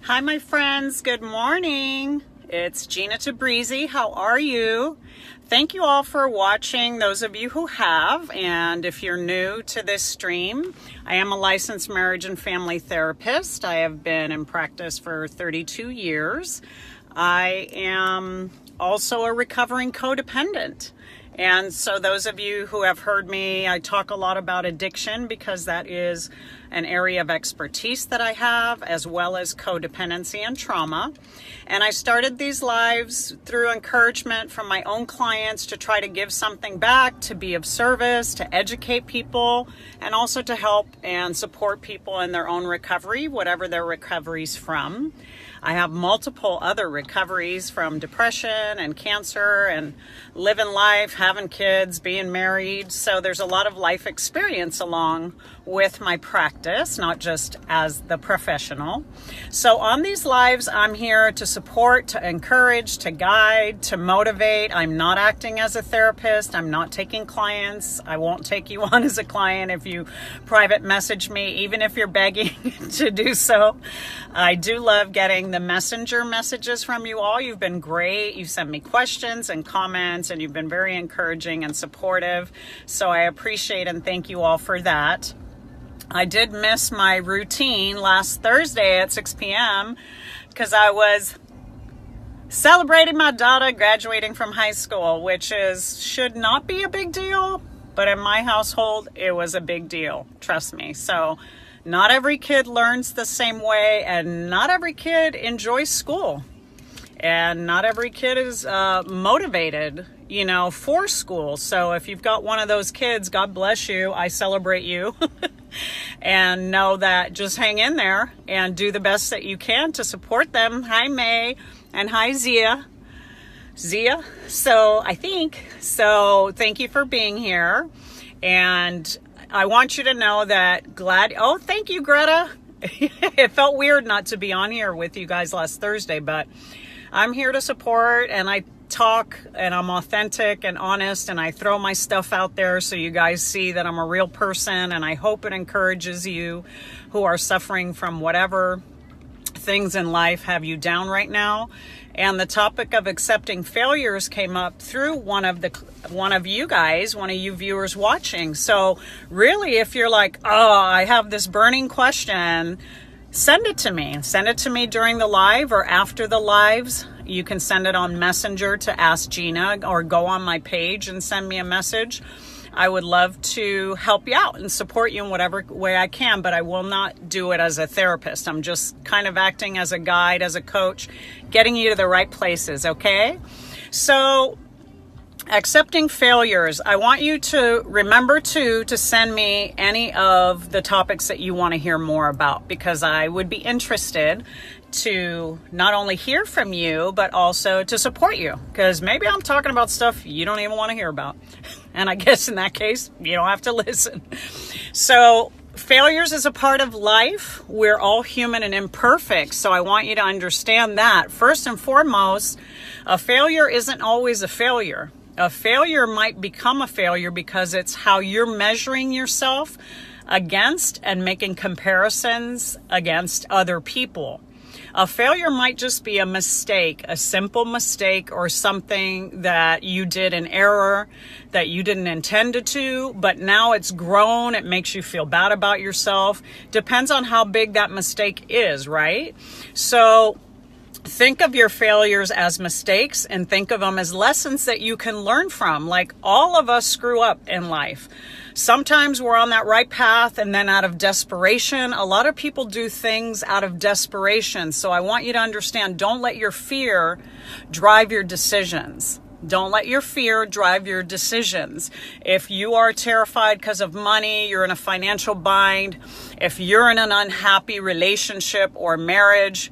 Hi, my friends. Good morning. It's Gina Tabrizy. How are you? Thank you all for watching, those of you who have. And if you're new to this stream, I am a licensed marriage and family therapist. I have been in practice for 32 years. I am also a recovering codependent. And so those of you who have heard me, I talk a lot about addiction because that is an area of expertise that I have, as well as codependency and trauma. And I started these lives through encouragement from my own clients to try to give something back, to be of service, to educate people, and also to help and support people in their own recovery, whatever their recovery's from. I have multiple other recoveries from depression and cancer and living life, having kids, being married. So there's a lot of life experience along with my practice, not just as the professional. So on these lives, I'm here to support, to encourage, to guide, to motivate. I'm not acting as a therapist. I'm not taking clients. I won't take you on as a client if you private message me, even if you're begging to do so. I do love getting the messenger messages from you all. You've been great. You sent me questions and comments, and you've been very encouraging and supportive. So I appreciate and thank you all for that. I did miss my routine last Thursday at 6 p.m. because I was celebrating my daughter graduating from high school, which should not be a big deal, but in my household, it was a big deal. Trust me. So not every kid learns the same way, and not every kid enjoys school, and not every kid is motivated, for school. So if you've got one of those kids, God bless you. I celebrate you. And know that just hang in there and do the best that you can to support them. Hi, May, and hi, Zia. So thank you for being here. And I want you to know that thank you, Greta. It felt weird not to be on here with you guys last Thursday, but I'm here to support, and I talk, and I'm authentic and honest, and I throw my stuff out there so you guys see that I'm a real person, and I hope it encourages you who are suffering from whatever things in life have you down right now. And the topic of accepting failures came up through one of you viewers watching. So really, if you're like, I have this burning question, send it to me. Send it to me during the live or after the lives. You can send it on Messenger to Ask Gina, or go on my page and send me a message. I would love to help you out and support you in whatever way I can, but I will not do it as a therapist. I'm just kind of acting as a guide, as a coach, getting you to the right places, okay? So accepting failures, I want you to remember to send me any of the topics that you want to hear more about, because I would be interested to not only hear from you, but also to support you, because maybe I'm talking about stuff you don't even want to hear about. And I guess in that case, you don't have to listen. So failures is a part of life. We're all human and imperfect. So I want you to understand that. First and foremost, a failure isn't always a failure. A failure might become a failure because it's how you're measuring yourself against and making comparisons against other people. A failure might just be a mistake, a simple mistake, or something that you did in error that you didn't intend it to, but now it's grown. It makes you feel bad about yourself. Depends on how big that mistake is, right? So think of your failures as mistakes and think of them as lessons that you can learn from. Like, all of us screw up in life. Sometimes we're on that right path, and then out of desperation, a lot of people do things out of desperation. So I want you to understand, don't let your fear drive your decisions. Don't let your fear drive your decisions. If you are terrified because of money, you're in a financial bind, if you're in an unhappy relationship or marriage,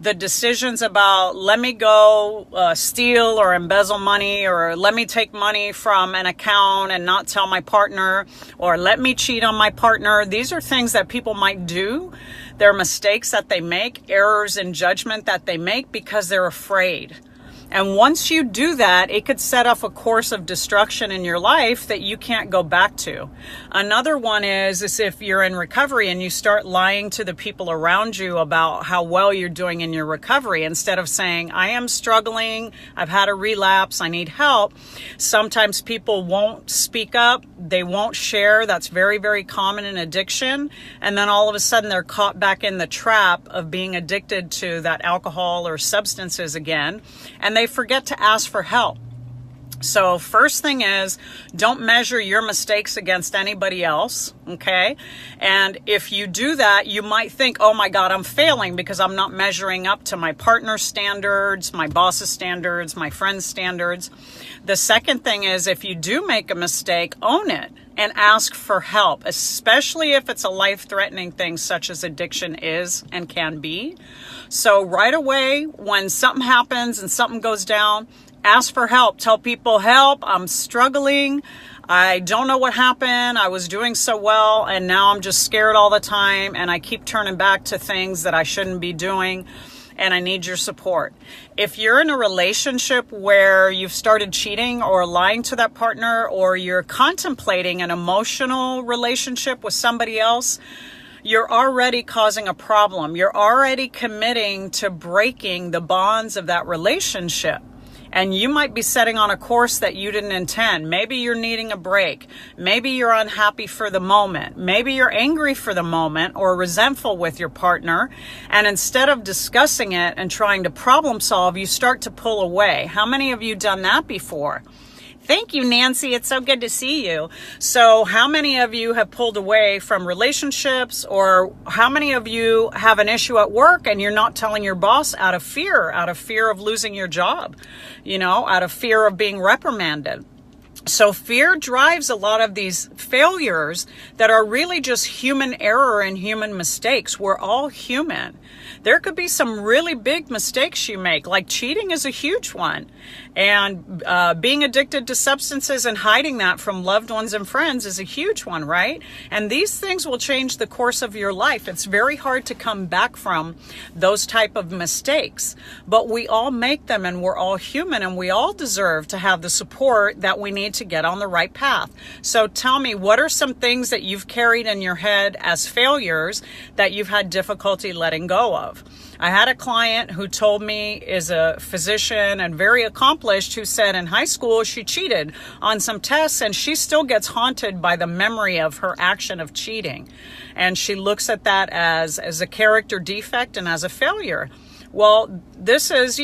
the decisions about let me go steal or embezzle money, or let me take money from an account and not tell my partner, or let me cheat on my partner. These are things that people might do. They're mistakes that they make, errors in judgment that they make because they're afraid. And once you do that, it could set off a course of destruction in your life that you can't go back to. Another one is if you're in recovery and you start lying to the people around you about how well you're doing in your recovery, instead of saying, I am struggling, I've had a relapse, I need help. Sometimes people won't speak up, they won't share. That's very, very common in addiction. And then all of a sudden they're caught back in the trap of being addicted to that alcohol or substances again. And they forget to ask for help. So first thing is, don't measure your mistakes against anybody else, okay? And if you do that, you might think, oh my God, I'm failing because I'm not measuring up to my partner's standards, my boss's standards, my friend's standards. The second thing is, if you do make a mistake, own it and ask for help, especially if it's a life-threatening thing such as addiction is and can be. So right away, when something happens and something goes down, ask for help. Tell people, help, I'm struggling. I don't know what happened. I was doing so well, and now I'm just scared all the time, and I keep turning back to things that I shouldn't be doing, and I need your support. If you're in a relationship where you've started cheating or lying to that partner, or you're contemplating an emotional relationship with somebody else, you're already causing a problem. You're already committing to breaking the bonds of that relationship. And you might be setting on a course that you didn't intend. Maybe you're needing a break. Maybe you're unhappy for the moment. Maybe you're angry for the moment or resentful with your partner. And instead of discussing it and trying to problem solve, you start to pull away. How many of you done that before? Thank you, Nancy. It's so good to see you. So how many of you have pulled away from relationships, or how many of you have an issue at work and you're not telling your boss out of fear of losing your job, out of fear of being reprimanded? So fear drives a lot of these failures that are really just human error and human mistakes. We're all human. There could be some really big mistakes you make, like cheating is a huge one. And being addicted to substances and hiding that from loved ones and friends is a huge one, right? And these things will change the course of your life. It's very hard to come back from those type of mistakes. But we all make them, and we're all human, and we all deserve to have the support that we need to get on the right path. So tell me, what are some things that you've carried in your head as failures that you've had difficulty letting go of? I had a client who told me, is a physician and very accomplished, who said in high school she cheated on some tests, and she still gets haunted by the memory of her action of cheating. And she looks at that as a character defect and as a failure. Well, this is,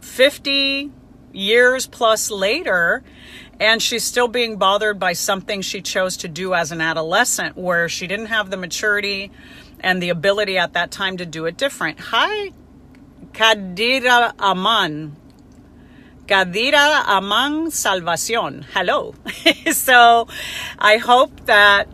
50 years plus later, and she's still being bothered by something she chose to do as an adolescent, where she didn't have the maturity and the ability at that time to do it different. Hi, Kadira Aman. Kadira Aman Salvacion. Hello. So I hope that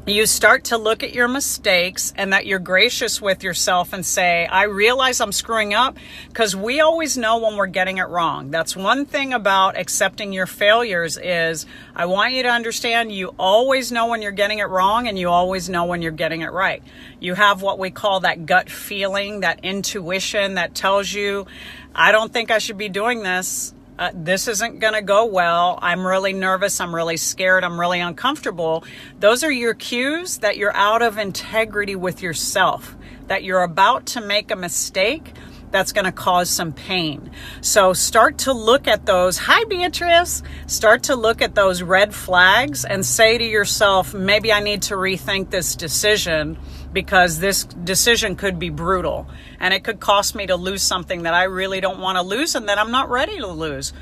you start to look at your mistakes and that you're gracious with yourself and say, I realize I'm screwing up, because we always know when we're getting it wrong. That's one thing about accepting your failures is I want you to understand you always know when you're getting it wrong, and you always know when you're getting it right. You have what we call that gut feeling, that intuition that tells you, I don't think I should be doing this. This isn't going to go well. I'm really nervous. I'm really scared. I'm really uncomfortable. Those are your cues that you're out of integrity with yourself, that you're about to make a mistake that's going to cause some pain. So start to look at those. Hi, Beatrice. Start to look at those red flags and say to yourself, maybe I need to rethink this decision, because this decision could be brutal and it could cost me to lose something that I really don't want to lose and that I'm not ready to lose.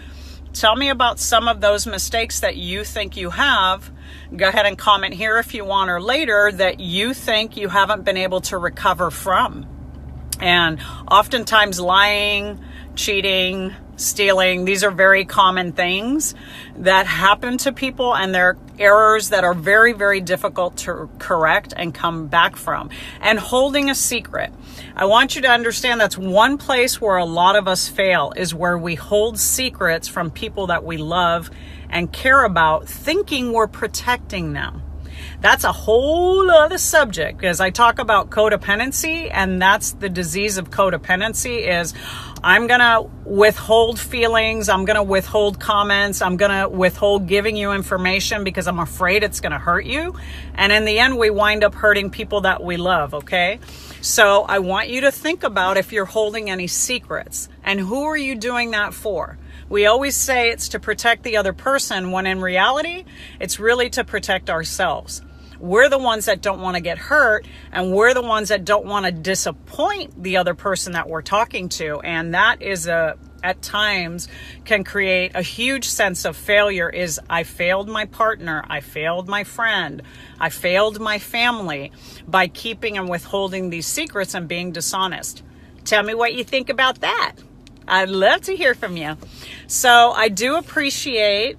Tell me about some of those mistakes that you think you have. Go ahead and comment here if you want, or later, that you think you haven't been able to recover from. And oftentimes lying, cheating, stealing, these are very common things that happen to people, and they're errors that are very, very difficult to correct and come back from. And holding a secret. I want you to understand that's one place where a lot of us fail, is where we hold secrets from people that we love and care about, thinking we're protecting them. That's a whole other subject, because I talk about codependency, and that's the disease of codependency is I'm going to withhold feelings. I'm going to withhold comments. I'm going to withhold giving you information because I'm afraid it's going to hurt you. And in the end, we wind up hurting people that we love, okay? So I want you to think about if you're holding any secrets, and who are you doing that for? We always say it's to protect the other person, when in reality, it's really to protect ourselves. We're the ones that don't want to get hurt, and we're the ones that don't want to disappoint the other person that we're talking to. And that is at times can create a huge sense of failure. Is I failed my partner, I failed my friend, I failed my family by keeping and withholding these secrets and being dishonest. Tell me what you think about that. I'd love to hear from you. So I do appreciate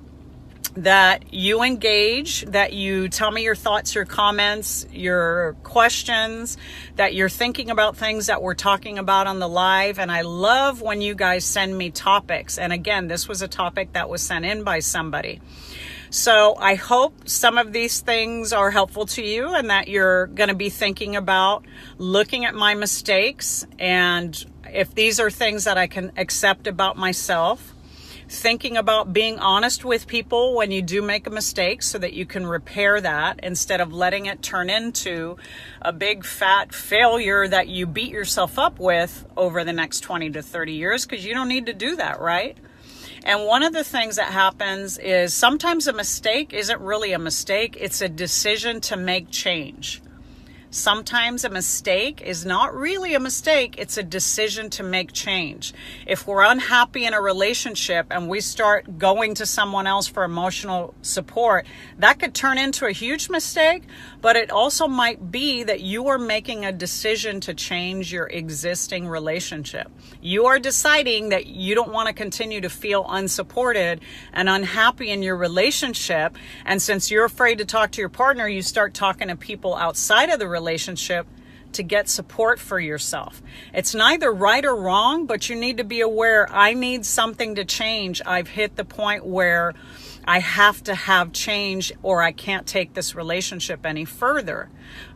that you engage, that you tell me your thoughts, your comments, your questions, that you're thinking about things that we're talking about on the live. And I love when you guys send me topics. And again, this was a topic that was sent in by somebody. So I hope some of these things are helpful to you, and that you're going to be thinking about looking at my mistakes, and if these are things that I can accept about myself. Thinking about being honest with people when you do make a mistake so that you can repair that, instead of letting it turn into a big fat failure that you beat yourself up with over the next 20 to 30 years, because you don't need to do that, right? And one of the things that happens is sometimes a mistake isn't really a mistake. It's a decision to make change. Sometimes a mistake is not really a mistake. It's a decision to make change. If we're unhappy in a relationship and we start going to someone else for emotional support, that could turn into a huge mistake, but it also might be that you are making a decision to change your existing relationship. You are deciding that you don't want to continue to feel unsupported and unhappy in your relationship. And since you're afraid to talk to your partner, you start talking to people outside of the relationship to get support for yourself. It's neither right or wrong, but you need to be aware, I need something to change. I've hit the point where I have to have change, or I can't take this relationship any further.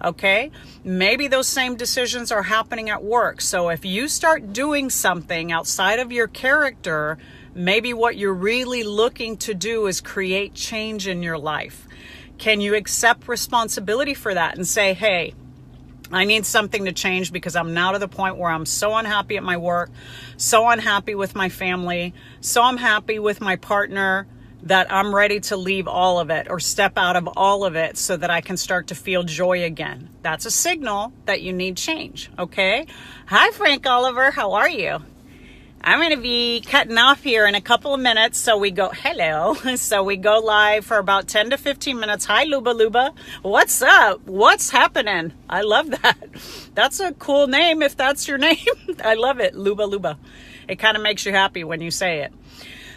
Okay? Maybe those same decisions are happening at work. So if you start doing something outside of your character, maybe what you're really looking to do is create change in your life. Can you accept responsibility for that and say, hey, I need something to change because I'm now to the point where I'm so unhappy at my work, so unhappy with my family, so unhappy with my partner that I'm ready to leave all of it or step out of all of it so that I can start to feel joy again. That's a signal that you need change, okay? Hi, Frank Oliver. How are you? I'm going to be cutting off here in a couple of minutes. So we go, hello. So we go live for about 10 to 15 minutes. Hi, Luba Luba. What's up? What's happening? I love that. That's a cool name if that's your name. I love it, Luba Luba. It kind of makes you happy when you say it.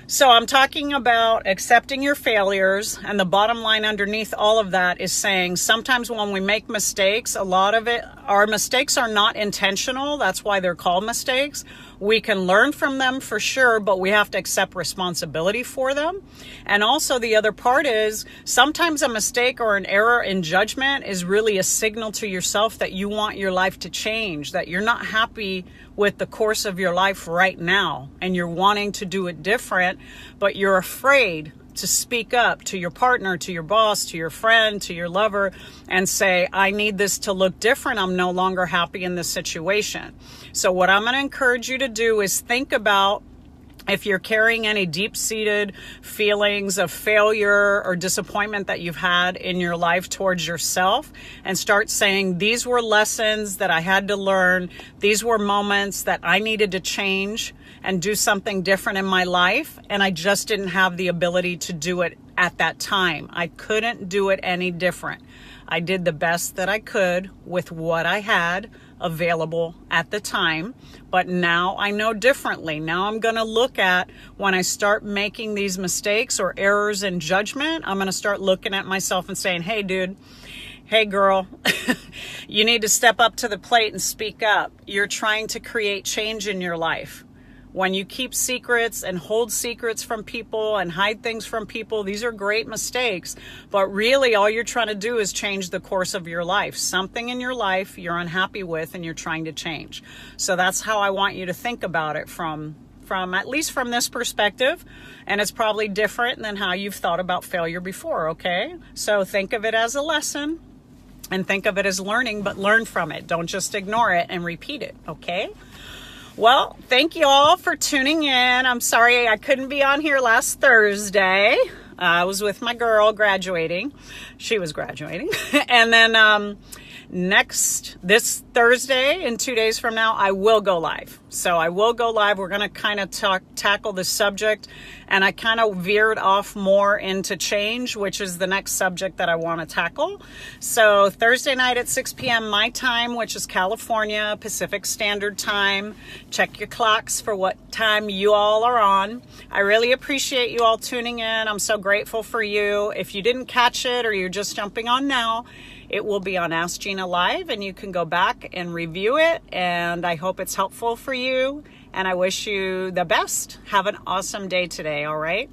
So I'm talking about accepting your failures, and the bottom line underneath all of that is saying sometimes when we make mistakes, a lot of it, our mistakes are not intentional. That's why they're called mistakes. We can learn from them for sure, but we have to accept responsibility for them. And also the other part is sometimes a mistake or an error in judgment is really a signal to yourself that you want your life to change, that you're not happy with the course of your life right now and you're wanting to do it different, but you're afraid to speak up to your partner, to your boss, to your friend, to your lover, and say, I need this to look different. I'm no longer happy in this situation. So what I'm going to encourage you to do is think about if you're carrying any deep-seated feelings of failure or disappointment that you've had in your life towards yourself, and start saying, these were lessons that I had to learn. These were moments that I needed to change and do something different in my life, and I just didn't have the ability to do it at that time. I couldn't do it any different. I did the best that I could with what I had available at the time, but now I know differently. Now I'm going to look at when I start making these mistakes or errors in judgment, I'm going to start looking at myself and saying, hey, dude, hey, girl, you need to step up to the plate and speak up. You're trying to create change in your life. When you keep secrets and hold secrets from people and hide things from people, these are great mistakes. But really, all you're trying to do is change the course of your life. Something in your life you're unhappy with and you're trying to change. So that's how I want you to think about it from at least from this perspective. And it's probably different than how you've thought about failure before, okay? So think of it as a lesson and think of it as learning, but learn from it. Don't just ignore it and repeat it, okay? Well, thank you all for tuning in. I'm sorry I couldn't be on here last Thursday. I was with my girl graduating. She was graduating. And then this Thursday, in 2 days from now, I will go live. So I will go live. We're going to kind of tackle the subject. And I kind of veered off more into change, which is the next subject that I want to tackle. So Thursday night at 6 p.m. my time, which is California, Pacific Standard Time. Check your clocks for what time you all are on. I really appreciate you all tuning in. I'm so grateful for you. If you didn't catch it or you're just jumping on now, it will be on Ask Gina Live, and you can go back and review it. And I hope it's helpful for you. And I wish you the best. Have an awesome day today, all right?